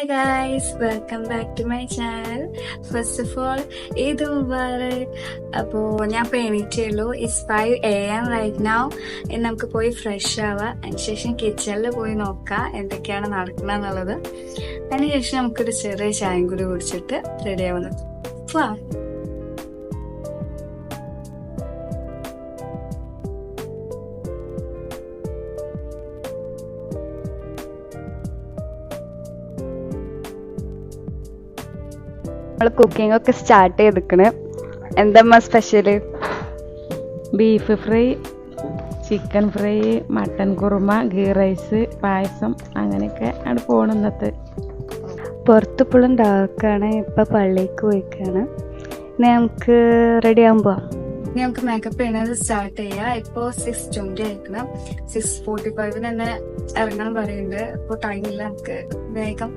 Guys, welcome back to my channel. First of all Eid Mubarak. അപ്പോൾ ഞാൻ ഇപ്പോൾ എണീറ്റുള്ളൂ. It's 5 AM right now. ഇനി നമുക്ക് പോയി ഫ്രഷ് ആവാം. അതിനുശേഷം കിച്ചണിൽ പോയി നോക്കാം എന്തൊക്കെയാണ് നടക്കുന്നത് എന്നുള്ളത്. അതിനുശേഷം നമുക്കൊരു ചെറിയ ചായം കൂടി കുടിച്ചിട്ട് റെഡി ആവുന്നത്. നമ്മൾ കുക്കിംഗ് ഒക്കെ സ്റ്റാർട്ട് ചെയ്തിക്കണ്. എന്തമ്മ special? Beef fry, chicken fry, mutton kurma, ghee rice, payasam, അങ്ങനെയൊക്കെ ആണ് പോകണം ഇന്നത്തെ. പുറത്തിപ്പോഴും ഡാർക്കാണ്. ഇപ്പം പള്ളിക്ക് പോയിക്കാണ്. ഇനി നമുക്ക് റെഡി ആകുമ്പോൾ ഇനി നമുക്ക് മേക്കപ്പ് ചെയ്യുന്നത് സ്റ്റാർട്ട് ചെയ്യാം. ഇപ്പോൾ 6:20 ആയിരിക്കണം. 6:45 തന്നെ ഇറങ്ങാൻ പറയുന്നുണ്ട്. ഇപ്പോൾ ടൈമില്ല, നമുക്ക് വേഗം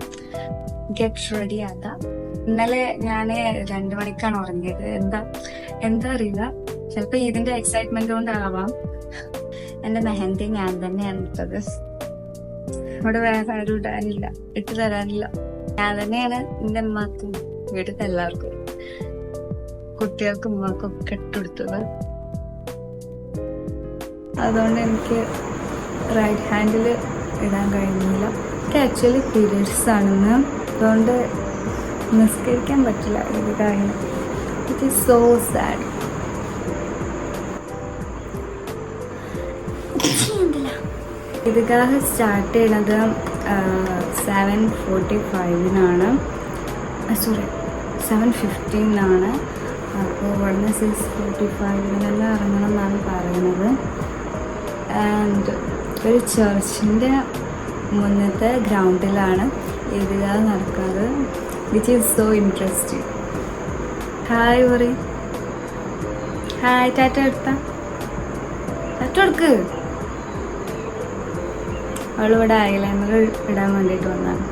ഗെറ്റ് റെഡി ആക്കാം. ഇന്നലെ ഞാന് 2 മണിക്കാണ് ഉറങ്ങിയത്. എന്താ അറിയില്ല, ചിലപ്പോ ഇതിന്റെ എക്സൈറ്റ്മെന്റ് കൊണ്ടാവാം. എന്റെ മെഹന്തി ഞാൻ തന്നെയാണ് ഇട്ടത്. ഇവിടെ വേറെ ആരും ഇടാനില്ല, ഇട്ട് തരാനില്ല. ഞാൻ തന്നെയാണ് എന്റെ ഉമ്മാക്കും വീട്ടിൽ എല്ലാവർക്കും, കുട്ടികൾക്കും ഉമ്മാക്കും ഒക്കെ ഇട്ടെടുത്തത്. അതുകൊണ്ട് എനിക്ക് റൈറ്റ് ഹാൻഡില് ഇടാൻ കഴിയുന്നില്ല. എനിക്ക് ആക്ച്വലി പീരിയഡ്സ് ആണെന്ന്, അതുകൊണ്ട് നിസ്കരിക്കാൻ പറ്റില്ല ഇത് കാര്യം. It is so sad. ഈദ്ഗാഹ് സ്റ്റാർട്ട് ചെയ്യുന്നത് 7:45 സോറി 7:15 അപ്പോൾ ഇവിടുന്ന് 6:45 ഇറങ്ങണം എന്നാണ് പറയുന്നത്. ആൻഡ് ഒരു ചർച്ചിൻ്റെ മുന്നത്തെ ഗ്രൗണ്ടിലാണ് ഈദ്ഗാഹ് നടക്കുന്നത്. Which is so interesting. Hi പറയും. ഹായ്, ടാറ്റ എടുത്ത ടാറ്റ എടുക്ക്. അവളിവിടെ ഐലൈനർ ഇടാൻ വേണ്ടിയിട്ട് വന്നാണ്.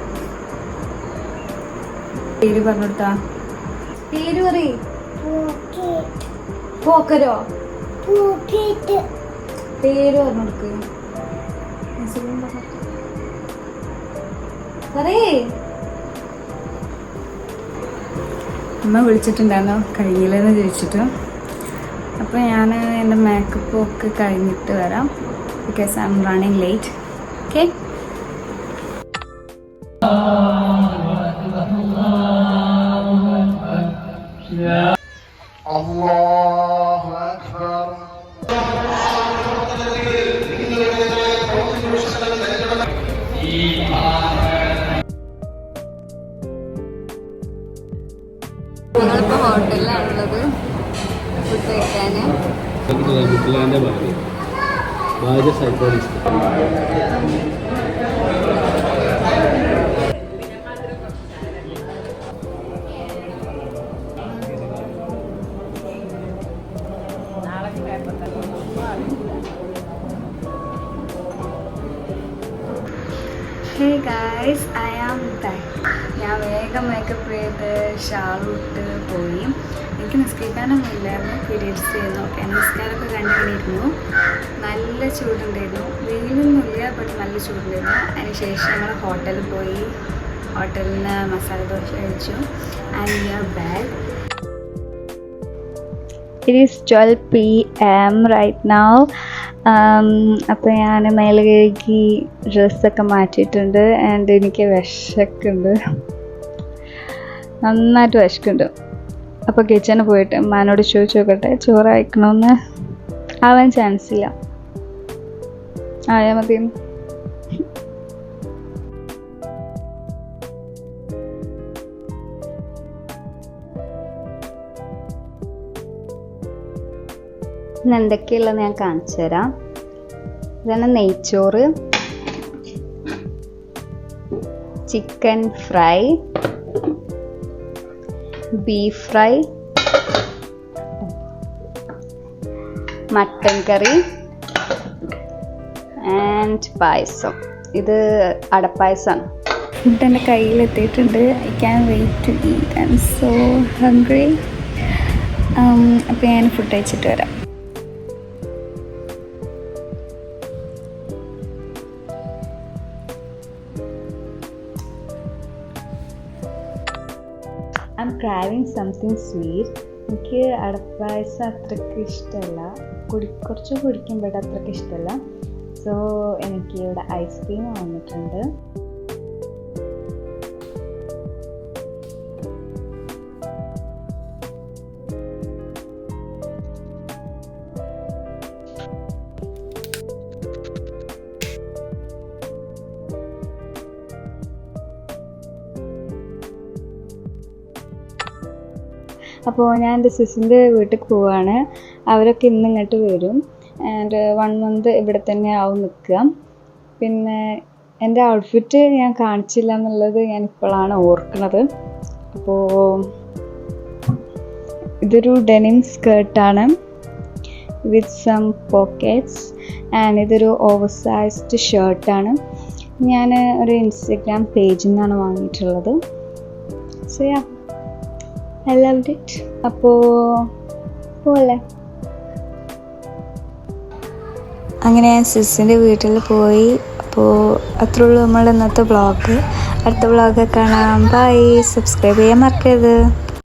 പേര് പറഞ്ഞെടുത്താ. പേര് പറയും. പോക്കരോ? പേര് പറഞ്ഞെടുക്ക്. പറയേ. അമ്മ വിളിച്ചിട്ടുണ്ടായിരുന്നു കഴിഞ്ഞില്ലെന്ന് ചോദിച്ചിട്ട്. അപ്പോൾ ഞാൻ എൻ്റെ മേക്കപ്പ് ഒക്കെ കഴിഞ്ഞിട്ട് വരാം. Because I M running late. Okay. ഞങ്ങളിപ്പോൾ ഹോട്ടലിലാണുള്ളത് ഫുഡ് കഴിക്കാന്. Hey guys, I am back. ഞാൻ വേഗം മേക്കപ്പ് ചെയ്ത് ഷാളിട്ട് പോയി. എനിക്ക് നിസ്കരിക്കാനൊന്നും ഇല്ലായിരുന്നു, പീരിയഡ്സ് ചെയ്യുന്നു. ഓക്കെ, നിസ്കാരമൊക്കെ കണ്ടിരുന്നു. നല്ല ചൂടുണ്ടായിരുന്നു. വെയിലൊന്നുമില്ല, ബട്ട് നല്ല ചൂടുണ്ടായിരുന്നു. അതിന് ശേഷം ഞങ്ങൾ ഹോട്ടലിൽ പോയി. ഹോട്ടലിൽ നിന്ന് മസാല ദോശ കഴിച്ചു. And we are back. It is 12 PM right now. അപ്പോൾ ഞാൻ മേലെ കഴുകി ഡ്രസ്സൊക്കെ മാറ്റിയിട്ടുണ്ട്. ആൻഡ് എനിക്ക് വിശക്കുണ്ട്, നന്നായിട്ട് വിശക്കുന്നുണ്ട്. അപ്പോൾ കിച്ചണിൽ പോയിട്ട് ഉമ്മാനോട് ചോദിച്ചു നോക്കട്ടെ ചോറ് അയക്കണമെന്ന്. ആവാൻ ചാൻസ് ഇല്ല, ആയാൽ മതി. ഇന്ന് എന്തൊക്കെയുള്ളത് ഞാൻ കാണിച്ചു തരാം. ഇതാണ് നെയ്ച്ചോറ്, chicken fry, beef fry, mutton curry and payasam. ഇത് അടപ്പായസമാണ്. ഫുഡ് എൻ്റെ കയ്യിലെത്തിയിട്ടുണ്ട്. I can wait to eat. I am so hungry. അപ്പോൾ ഞാൻ ഫുഡ് കഴിച്ചിട്ട് വരാം. I am craving something sweet. എനിക്ക് അടപ്പായസം അത്രയ്ക്ക് ഇഷ്ടമല്ല, കുറച്ച് കുടിക്കും, ബട്ട് അത്രയ്ക്ക് ഇഷ്ടമല്ല. സോ എനിക്ക് ഇവിടെ ഐസ്ക്രീം വന്നിട്ടുണ്ട്. അപ്പോൾ ഞാൻ എൻ്റെ സിസിൻ്റെ വീട്ടിൽ പോവുകയാണ്. അവരൊക്കെ ഇന്ന് ഇങ്ങോട്ട് വരും. ആൻഡ് 1 month ഇവിടെ തന്നെ ആവും നിൽക്കുക. പിന്നെ എൻ്റെ ഔട്ട്ഫിറ്റ് ഞാൻ കാണിച്ചില്ല എന്നുള്ളത് ഞാൻ ഇപ്പോഴാണ് ഓർക്കുന്നത്. അപ്പോൾ ഇതൊരു ഡെനിം സ്കേർട്ടാണ് വിത്ത് സം പോക്കറ്റ്സ്. ആൻഡ് ഇതൊരു ഓവർ സൈസ്ഡ് ഷർട്ടാണ്. ഞാൻ ഒരു ഇൻസ്റ്റഗ്രാം പേജിൽ നിന്നാണ് വാങ്ങിയിട്ടുള്ളത്. So yeah, I loved it. അപ്പോൾ പോലെ അങ്ങനെ ഞാൻ സിസിൻ്റെ വീട്ടിൽ പോയി. അപ്പോൾ അത്രേ ഉള്ളൂ നമ്മൾ ഇന്നത്തെ വ്ളോഗ്. അടുത്ത വ്ളോഗ് കാണാം. ബൈ. സബ്സ്ക്രൈബ് ചെയ്യാൻ മറക്കരുത്.